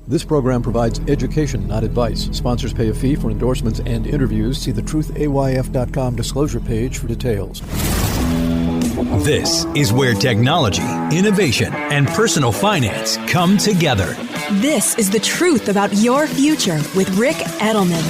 This program provides education, not advice. Sponsors pay a fee for endorsements and interviews. See the truthayf.com disclosure page for details. This is where technology, innovation, and personal finance come together. This is The Truth About Your Future with Rick Edelman.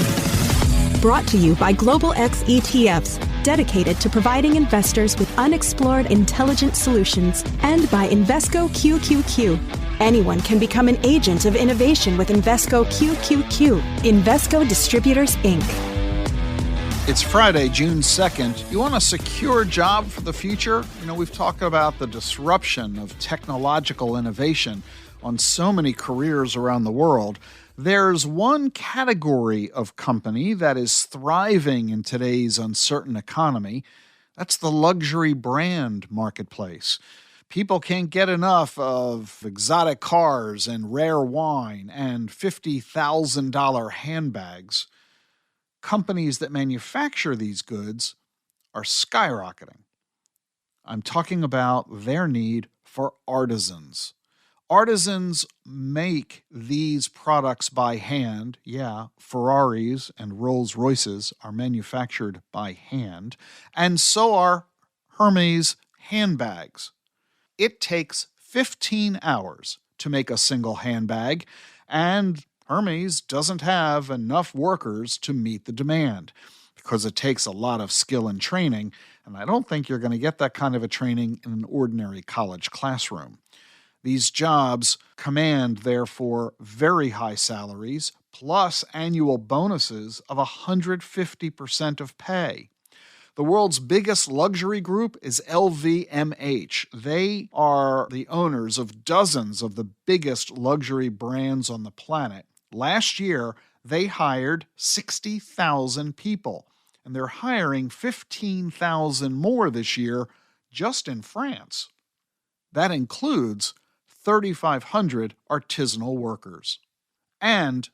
Brought to you by Global X ETFs, dedicated to providing investors with unexplored intelligent solutions, and by Invesco QQQ. Anyone can become an agent of innovation with Invesco QQQ. Invesco Distributors, Inc. It's Friday, June 2nd. You want a secure job for the future? We've talked about the disruption of technological innovation on so many careers around the world. There's one category of company that is thriving in today's uncertain economy. That's the luxury brand marketplace. People can't get enough of exotic cars and rare wine and $50,000 handbags. Companies that manufacture these goods are skyrocketing. I'm talking about their need for artisans. Artisans make these products by hand. Yeah, Ferraris and Rolls Royces are manufactured by hand, and so are Hermes handbags. It takes 15 hours to make a single handbag, and Hermes doesn't have enough workers to meet the demand because it takes a lot of skill and training, and I don't think you're going to get that kind of a training in an ordinary college classroom. These jobs command, therefore, very high salaries, plus annual bonuses of 150% of pay. The world's biggest luxury group is LVMH. They are the owners of dozens of the biggest luxury brands on the planet. Last year, they hired 60,000 people, and they're hiring 15,000 more this year just in France. That includes 3,500 artisanal workers. And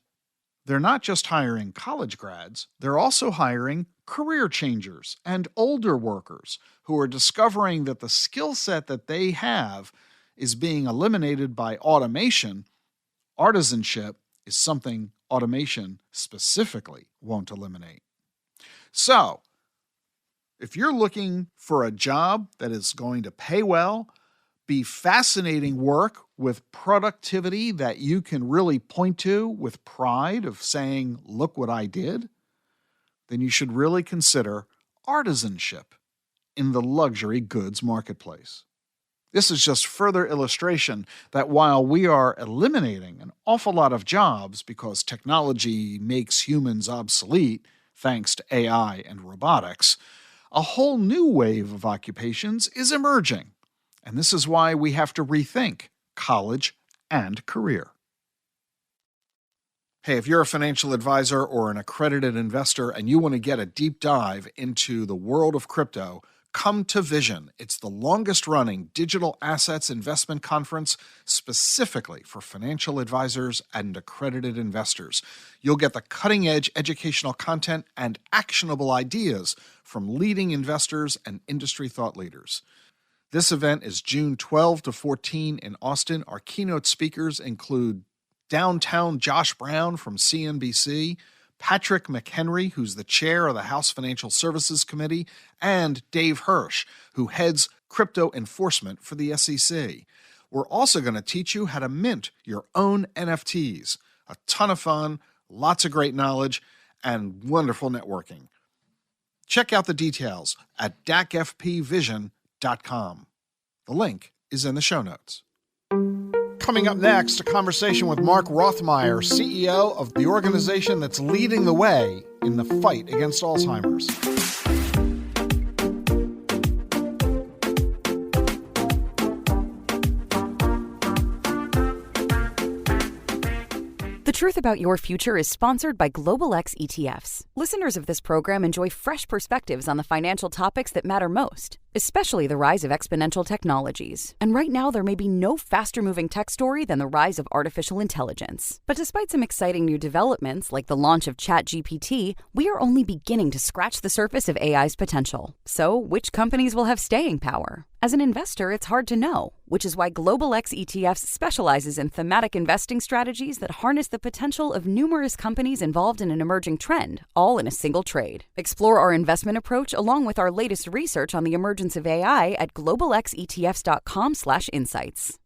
they're not just hiring college grads, they're also hiring career changers and older workers who are discovering that the skill set that they have is being eliminated by automation. Artisanship is something automation specifically won't eliminate. So, if you're looking for a job that is going to pay well, be fascinating work with productivity that you can really point to with pride of saying, look what I did, then you should really consider artisanship in the luxury goods marketplace. This is just further illustration that while we are eliminating an awful lot of jobs because technology makes humans obsolete thanks to AI and robotics, a whole new wave of occupations is emerging. And this is why we have to rethink college and career. Hey, if you're a financial advisor or an accredited investor and you want to get a deep dive into the world of crypto, come to Vision. It's the longest-running digital assets investment conference specifically for financial advisors and accredited investors. You'll get the cutting-edge educational content and actionable ideas from leading investors and industry thought leaders. This event is June 12 to 14 in Austin. Our keynote speakers include Downtown Josh Brown from CNBC, Patrick McHenry, who's the chair of the House Financial Services Committee, and Dave Hirsch, who heads crypto enforcement for the SEC. We're also going to teach you how to mint your own NFTs. A ton of fun, lots of great knowledge, and wonderful networking. Check out the details at dacfpvision.com. The link is in the show notes. Coming up next, a conversation with Mark Roithmayr, CEO of the organization that's leading the way in the fight against Alzheimer's. The Truth About Your Future is sponsored by Global X ETFs. Listeners of this program enjoy fresh perspectives on the financial topics that matter most, especially the rise of exponential technologies. And right now, there may be no faster-moving tech story than the rise of artificial intelligence. But despite some exciting new developments, like the launch of ChatGPT, we are only beginning to scratch the surface of AI's potential. So, which companies will have staying power? As an investor, it's hard to know, which is why Global X ETFs specializes in thematic investing strategies that harness the potential of numerous companies involved in an emerging trend, all in a single trade. Explore our investment approach along with our latest research on the emergence of AI at globalxetfs.com/insights.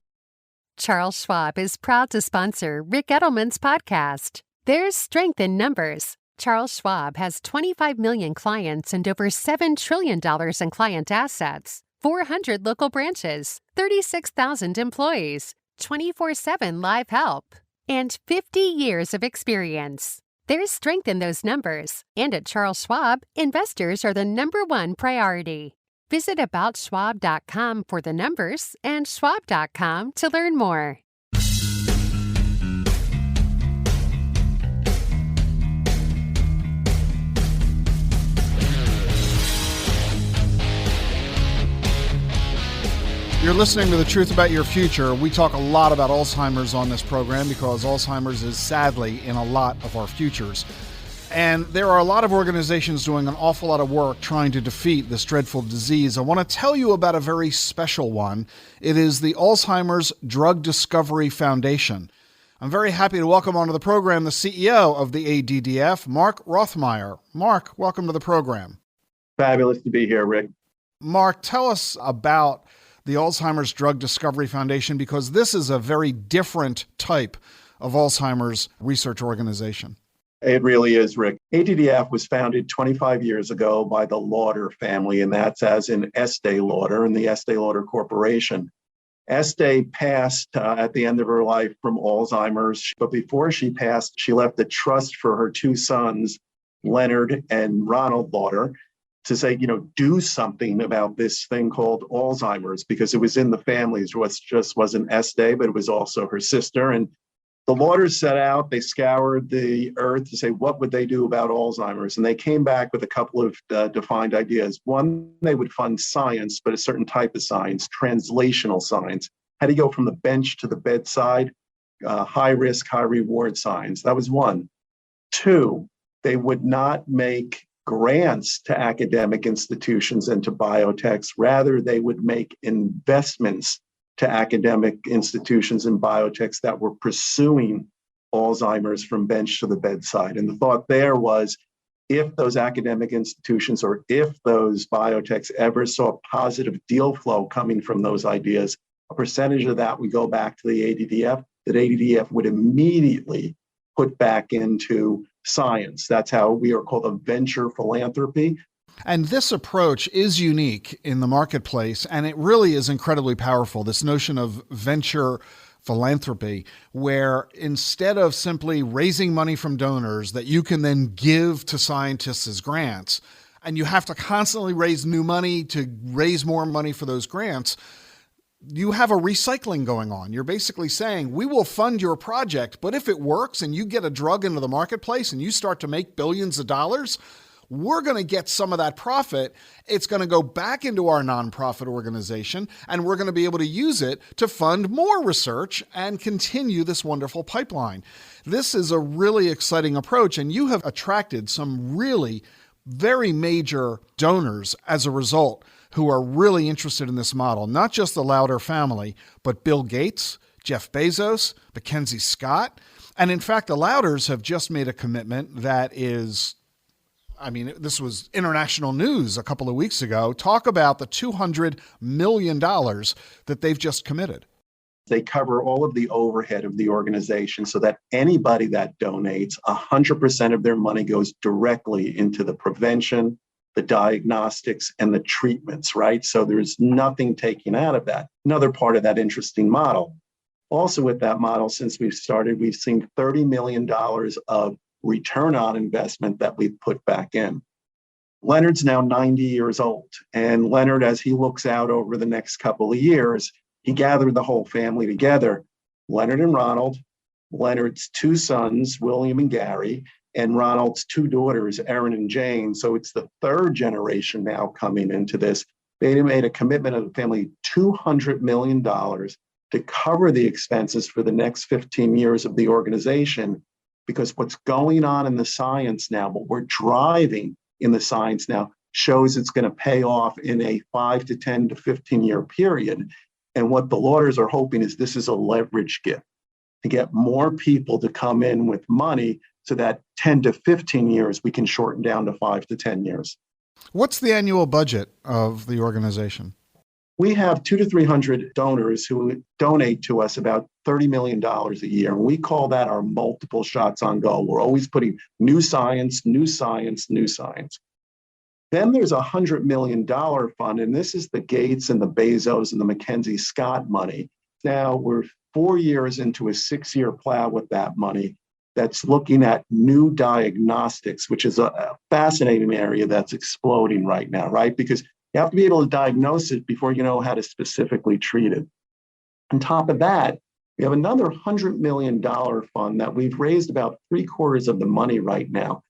Charles Schwab is proud to sponsor Rick Edelman's podcast. There's strength in numbers. Charles Schwab has 25 million clients and over $7 trillion in client assets, 400 local branches, 36,000 employees, 24/7 live help, and 50 years of experience. There's strength in those numbers, and at Charles Schwab, investors are the number one priority. Visit aboutschwab.com for the numbers and schwab.com to learn more. You're listening to The Truth About Your Future. We talk a lot about Alzheimer's on this program because Alzheimer's is sadly in a lot of our futures. And there are a lot of organizations doing an awful lot of work trying to defeat this dreadful disease. I want to tell you about a very special one. It is the Alzheimer's Drug Discovery Foundation. I'm very happy to welcome onto the program the CEO of the ADDF, Mark Roithmayr. Mark, welcome to the program. Fabulous to be here, Rick. Mark, tell us about the Alzheimer's Drug Discovery Foundation, because this is a very different type of Alzheimer's research organization. It really is, Rick. ADDF was founded 25 years ago by the Lauder family, and that's as in Estee Lauder and the Estee Lauder Corporation. Estee passed at the end of her life from Alzheimer's, but before she passed, she left a trust for her two sons, Leonard and Ronald Lauder, to say, do something about this thing called Alzheimer's, because it was in the family. It just wasn't Estee, but it was also her sister. And the Lauders set out, they scoured the earth to say, what would they do about Alzheimer's? And they came back with a couple of defined ideas. One, they would fund science, but a certain type of science, translational science. How do you go from the bench to the bedside? High risk, high reward science. That was one. Two, they would not make grants to academic institutions and to biotechs. Rather, they would make investments to academic institutions and biotechs that were pursuing Alzheimer's from bench to the bedside. And the thought there was, if those academic institutions or if those biotechs ever saw positive deal flow coming from those ideas, a percentage of that would go back to the ADDF, that ADDF would immediately put back into science. That's how we are called a venture philanthropy. And this approach is unique in the marketplace, and it really is incredibly powerful, this notion of venture philanthropy, where instead of simply raising money from donors that you can then give to scientists as grants, and you have to constantly raise new money to raise more money for those grants, you have a recycling going on. You're basically saying, we will fund your project, but if it works and you get a drug into the marketplace and you start to make billions of dollars, we're going to get some of that profit. It's going to go back into our nonprofit organization, and we're going to be able to use it to fund more research and continue this wonderful pipeline. This is a really exciting approach, and you have attracted some really very major donors as a result who are really interested in this model, not just the Lauder family, but Bill Gates, Jeff Bezos, Mackenzie Scott. And in fact, the Lauders have just made a commitment that is, this was international news a couple of weeks ago. Talk about the $200 million that they've just committed. They cover all of the overhead of the organization so that anybody that donates, 100% of their money goes directly into the prevention, the diagnostics, and the treatments, right? So there's nothing taken out of that. Another part of that interesting model. Also with that model, since we've started, we've seen $30 million of return on investment that we've put back in. Leonard's now 90 years old. And Leonard, as he looks out over the next couple of years, he gathered the whole family together, Leonard and Ronald, Leonard's two sons, William and Gary, and Ronald's two daughters, Erin and Jane. So it's the third generation now coming into this. They made a commitment of the family, $200 million to cover the expenses for the next 15 years of the organization, because what's going on in the science now, what we're driving in the science now, shows it's going to pay off in a 5 to 10 to 15 year period. And what the lawyers are hoping is this is a leverage gift to get more people to come in with money so that 10 to 15 years we can shorten down to 5 to 10 years. What's the annual budget of the organization? We have 200 to 300 donors who donate to us about $30 million a year. And we call that our multiple shots on goal. We're always putting new science, new science, new science. Then there's a $100 million fund, and this is the Gates and the Bezos and the Mackenzie Scott money. Now we're 4 years into a 6-year plow with that money that's looking at new diagnostics, which is a fascinating area that's exploding right now, right? Because you have to be able to diagnose it before you know how to specifically treat it. On top of that, we have another $100 million fund that we've raised about 3/4 of the money right now.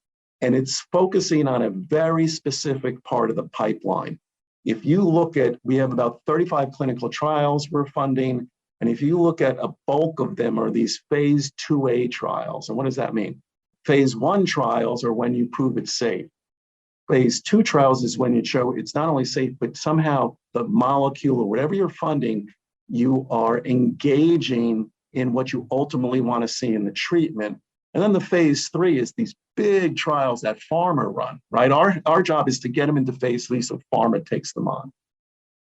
And it's focusing on a very specific part of the pipeline. If you look at, we have about 35 clinical trials we're funding. And if you look at a bulk of them are these phase 2A trials. And what does that mean? Phase 1 trials are when you prove it's safe. Phase 2 trials is when you show it's not only safe, but somehow the molecule or whatever you're funding, you are engaging in what you ultimately want to see in the treatment. And then the phase 3 is these big trials that pharma run, right? Our job is to get them into phase 3 so pharma takes them on.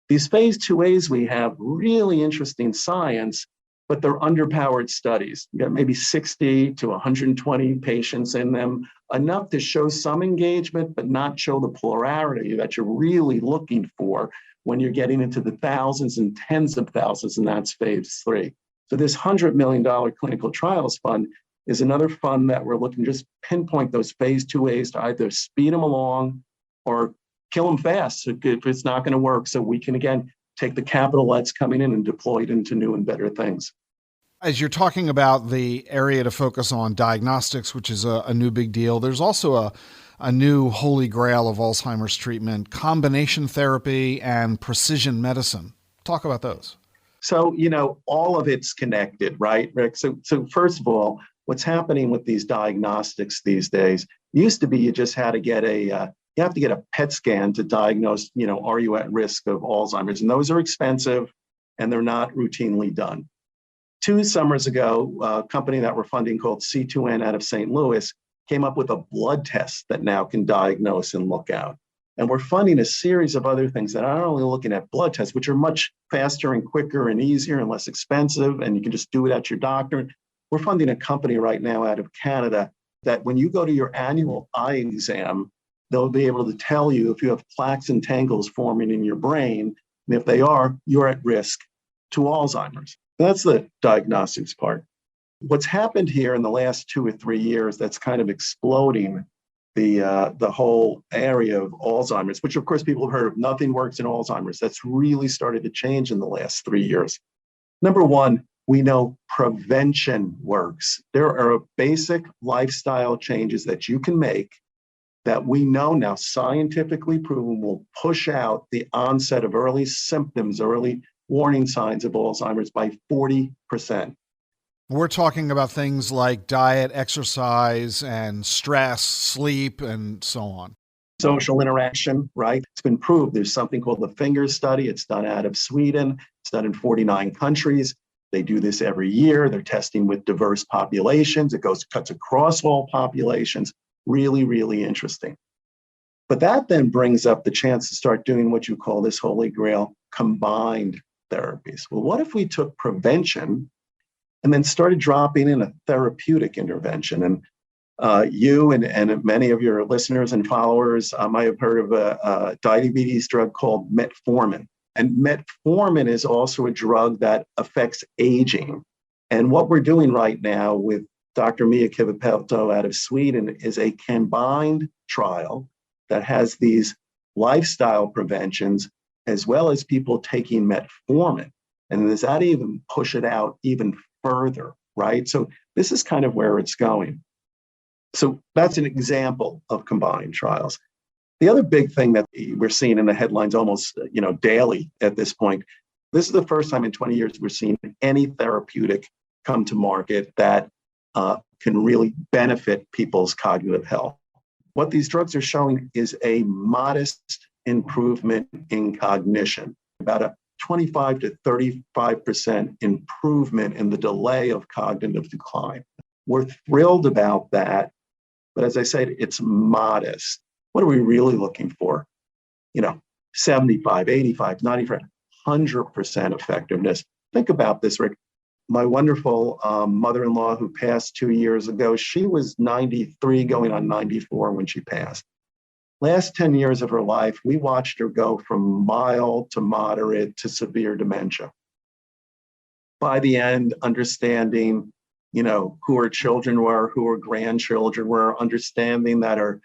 These phase 2As, we have really interesting science, but they're underpowered studies. You got maybe 60 to 120 patients in them, enough to show some engagement, but not show the plurality that you're really looking for when you're getting into the thousands and tens of thousands, and that's phase 3. So this $100 million clinical trials fund is another fund that we're looking to just pinpoint those phase 2As to either speed them along or kill them fast if it's not going to work, so we can, again, take the capital that's coming in and deploy it into new and better things. As you're talking about the area to focus on diagnostics, which is a new big deal, there's also a new holy grail of Alzheimer's treatment, combination therapy and precision medicine. Talk about those. So, all of it's connected, right, Rick? So first of all, what's happening with these diagnostics these days used to be you just had to get you have to get a PET scan to diagnose, are you at risk of Alzheimer's? And those are expensive and they're not routinely done. 2 summers ago, a company that we're funding called C2N out of St. Louis came up with a blood test that now can diagnose and look out. And we're funding a series of other things that are not only looking at blood tests, which are much faster and quicker and easier and less expensive, and you can just do it at your doctor. We're funding a company right now out of Canada that when you go to your annual eye exam, they'll be able to tell you if you have plaques and tangles forming in your brain. And if they are, you're at risk to Alzheimer's. That's the diagnostics part. What's happened here in the last 2 or 3 years that's kind of exploding the whole area of Alzheimer's, which of course people have heard of, nothing works in Alzheimer's. That's really started to change in the last 3 years. Number one, we know prevention works. There are basic lifestyle changes that you can make that we know now scientifically proven will push out the onset of early symptoms, early warning signs of Alzheimer's by 40%. We're talking about things like diet, exercise, and stress, sleep, and so on. Social interaction, right? It's been proved. There's something called the Finger study. It's done out of Sweden. It's done in 49 countries. They do this every year. They're testing with diverse populations. It cuts across all populations. Really, really interesting. But that then brings up the chance to start doing what you call this holy grail, combined therapies. Well, what if we took prevention and then started dropping in a therapeutic intervention? And you and many of your listeners and followers might have heard of a diabetes drug called metformin. And metformin is also a drug that affects aging. And what we're doing right now with Dr. Mia Kivipelto out of Sweden is a combined trial that has these lifestyle preventions as well as people taking metformin. And does that even push it out even further, right? So this is kind of where it's going. So that's an example of combined trials. The other big thing that we're seeing in the headlines almost daily at this point, this is the first time in 20 years we're seeing any therapeutic come to market that can really benefit people's cognitive health. what these drugs are showing is a modest improvement in cognition, about a 25 to 35% improvement in the delay of cognitive decline. We're thrilled about that, but as I said, it's modest. What are we really looking for? 75, 85, 95, 100% effectiveness. Think about this, Rick. My wonderful mother-in-law who passed 2 years ago, she was 93 going on 94 when she passed. Last 10 years of her life, we watched her go from mild to moderate to severe dementia. By the end, understanding, who her children were, who her grandchildren were, understanding that her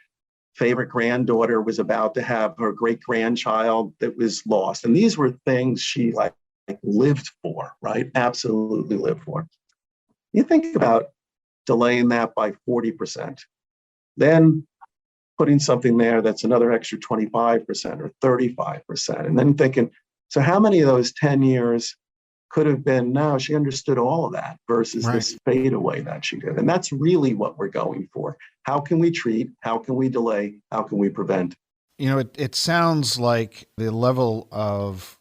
favorite granddaughter was about to have her great-grandchild that was lost. And these were things she lived for, right? Absolutely lived for. You think about delaying that by 40%, then putting something there that's another extra 25% or 35%, and then thinking, so how many of those 10 years could have been, no, she understood all of that versus this fade away that she did. And that's really what we're going for. How can we treat? How can we delay? How can we prevent? It sounds like the level of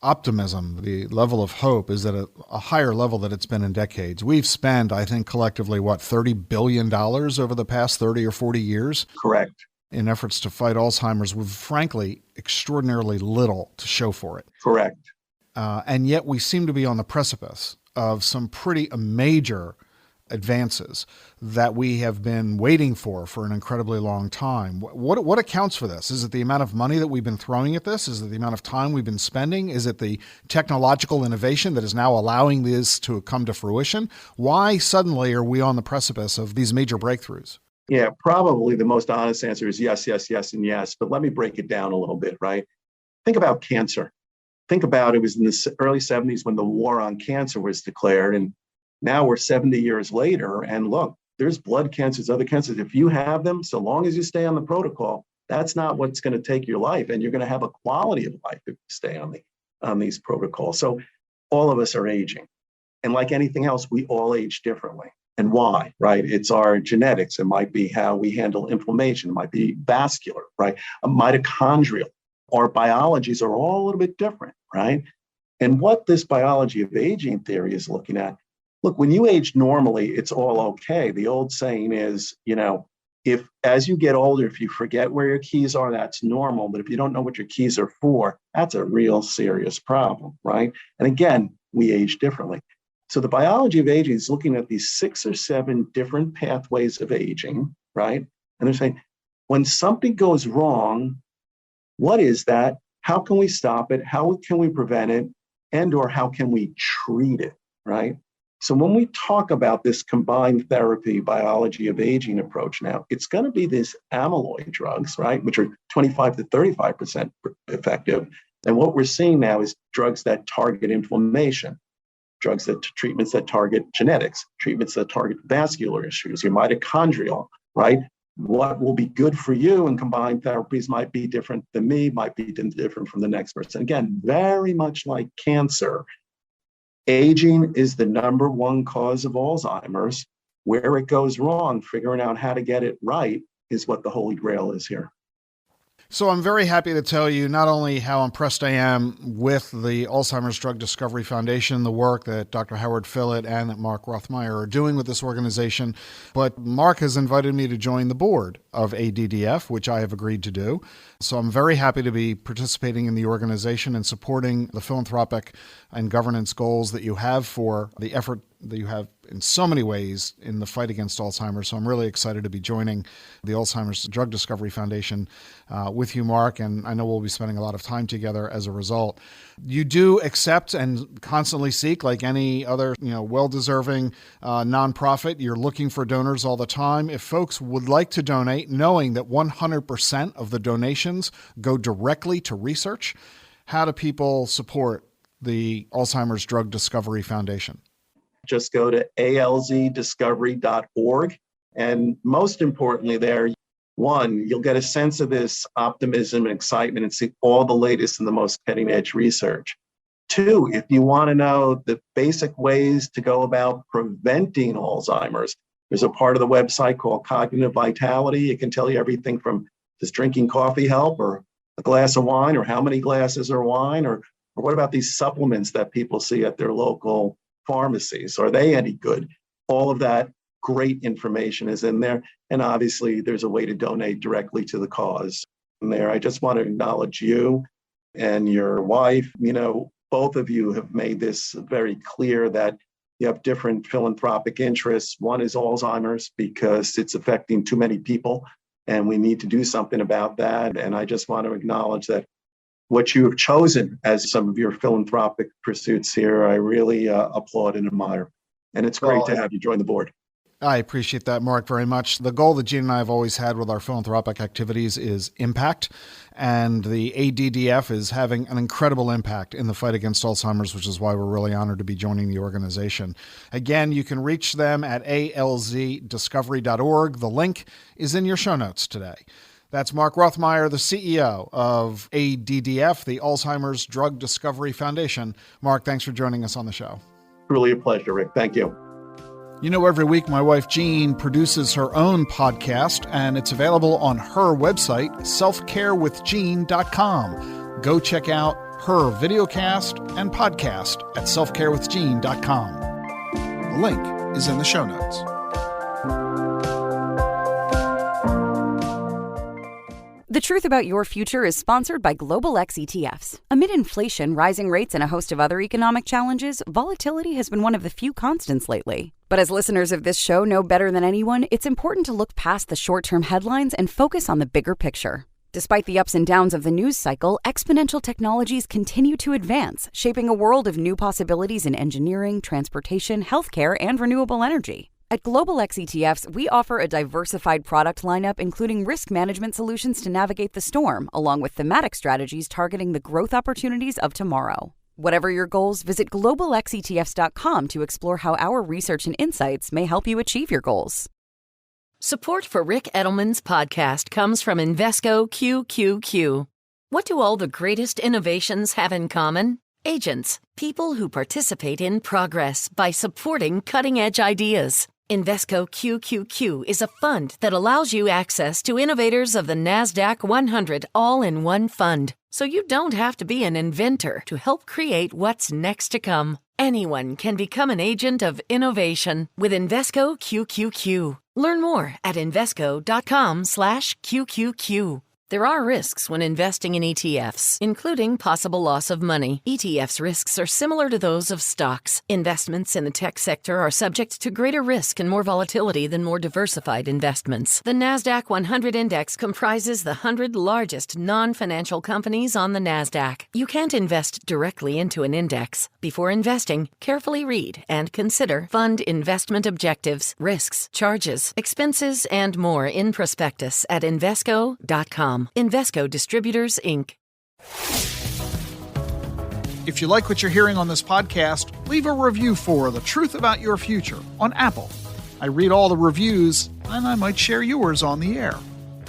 optimism, the level of hope is at a higher level than it's been in decades. We've spent, I think, collectively, $30 billion over the past 30 or 40 years? Correct. In efforts to fight Alzheimer's with, frankly, extraordinarily little to show for it. Correct. And yet we seem to be on the precipice of some pretty major advances that we have been waiting for an incredibly long time. What accounts for this? Is it the amount of money that we've been throwing at this? Is it the amount of time we've been spending? Is it the technological innovation that is now allowing this to come to fruition? Why suddenly are we on the precipice of these major breakthroughs? Yeah, probably the most honest answer is yes, yes, yes, and yes. But let me break it down a little bit, right? Think about cancer. Think about it was in the early 70s when the war on cancer was declared. And now we're 70 years later. And look, there's blood cancers, other cancers. If you have them, so long as you stay on the protocol, that's not what's going to take your life. And you're going to have a quality of life if you stay on these protocols. So all of us are aging. And like anything else, we all age differently. And why, right? It's our genetics. It might be how we handle inflammation. It might be vascular, right? Mitochondrial. Our biologies are all a little bit different, right? And what this biology of aging theory is looking at, look, when you age normally, it's all okay. The old saying is, if as you get older, if you forget where your keys are, that's normal. But if you don't know what your keys are for, that's a real serious problem, right? And again, we age differently. So the biology of aging is looking at these 6 or 7 different pathways of aging, right? And they're saying, when something goes wrong, what is that? How can we stop it? How can we prevent it? And or how can we treat it, right? So when we talk about this combined therapy biology of aging approach now, it's going to be these amyloid drugs, right, which are 25 to 35% effective. And what we're seeing now is drugs that target inflammation, treatments that target genetics, treatments that target vascular issues, your mitochondrial, right? What will be good for you and combined therapies might be different than me, might be different from the next person. Again, very much like cancer, aging is the number one cause of Alzheimer's. Where it goes wrong, figuring out how to get it right is what the Holy Grail is here. So I'm very happy to tell you not only how impressed I am with the Alzheimer's Drug Discovery Foundation, the work that Dr. Howard Phillott and that Mark Roithmayr are doing with this organization, but Mark has invited me to join the board of ADDF, which I have agreed to do. So I'm very happy to be participating in the organization and supporting the philanthropic and governance goals that you have for the effort that you have in so many ways in the fight against Alzheimer's. So I'm really excited to be joining the Alzheimer's Drug Discovery Foundation with you, Mark, and I know we'll be spending a lot of time together as a result. You do accept and constantly seek, like any other well-deserving nonprofit, you're looking for donors all the time. If folks would like to donate, knowing that 100% of the donations go directly to research, how do people support the Alzheimer's Drug Discovery Foundation? Just go to alzdiscovery.org. And most importantly there, one, you'll get a sense of this optimism and excitement and see all the latest and the most cutting edge research. 2, if you want to know the basic ways to go about preventing Alzheimer's, There's a part of the website called Cognitive Vitality. It can tell you everything from does drinking coffee help, or a glass of wine, or how many glasses of wine, or what about these supplements that people see at their local pharmacies? Are they any good? All of that great information is in there. And obviously, there's a way to donate directly to the cause. And there, I just want to acknowledge you and your wife. Both of you have made this very clear that you have different philanthropic interests. One is Alzheimer's because it's affecting too many people, and we need to do something about that. And I just want to acknowledge that what you have chosen as some of your philanthropic pursuits here, I really applaud and admire. And it's great to have you join the board. I appreciate that, Mark, very much. The goal that Gene and I have always had with our philanthropic activities is impact. And the ADDF is having an incredible impact in the fight against Alzheimer's, which is why we're really honored to be joining the organization. Again, you can reach them at alzdiscovery.org. The link is in your show notes today. That's Mark Roithmayr, the CEO of ADDF, the Alzheimer's Drug Discovery Foundation. Mark, thanks for joining us on the show. Truly a pleasure, Rick. Thank you. Every week my wife Jean produces her own podcast, and it's available on her website, selfcarewithjean.com. Go check out her videocast and podcast at selfcarewithjean.com. The link is in the show notes. The Truth About Your Future is sponsored by Global X ETFs. Amid inflation, rising rates, and a host of other economic challenges, volatility has been one of the few constants lately. But as listeners of this show know better than anyone, it's important to look past the short-term headlines and focus on the bigger picture. Despite the ups and downs of the news cycle, exponential technologies continue to advance, shaping a world of new possibilities in engineering, transportation, healthcare, and renewable energy. At Global X ETFs, we offer a diversified product lineup, including risk management solutions to navigate the storm, along with thematic strategies targeting the growth opportunities of tomorrow. Whatever your goals, visit globalxetfs.com to explore how our research and insights may help you achieve your goals. Support for Rick Edelman's podcast comes from Invesco QQQ. What do all the greatest innovations have in common? Agents, people who participate in progress by supporting cutting-edge ideas. Invesco QQQ is a fund that allows you access to innovators of the NASDAQ 100 all-in-one fund, so you don't have to be an inventor to help create what's next to come. Anyone can become an agent of innovation with Invesco QQQ. Learn more at Invesco.com/QQQ. There are risks when investing in ETFs, including possible loss of money. ETFs' risks are similar to those of stocks. Investments in the tech sector are subject to greater risk and more volatility than more diversified investments. The NASDAQ 100 Index comprises the 100 largest non-financial companies on the NASDAQ. You can't invest directly into an index. Before investing, carefully read and consider fund investment objectives, risks, charges, expenses, and more in prospectus at Invesco.com. Invesco Distributors, Inc. If you like what you're hearing on this podcast, leave a review for The Truth About Your Future on Apple. I read all the reviews, and I might share yours on the air.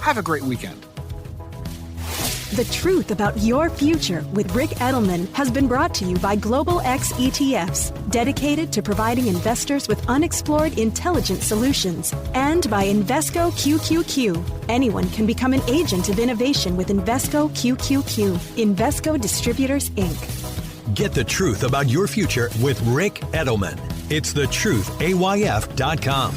Have a great weekend. The Truth About Your Future with Rick Edelman has been brought to you by Global X ETFs, dedicated to providing investors with unexplored intelligent solutions, and by Invesco QQQ. Anyone can become an agent of innovation with Invesco QQQ. Invesco Distributors, Inc. Get the truth about your future with Rick Edelman. It's thetruthayf.com.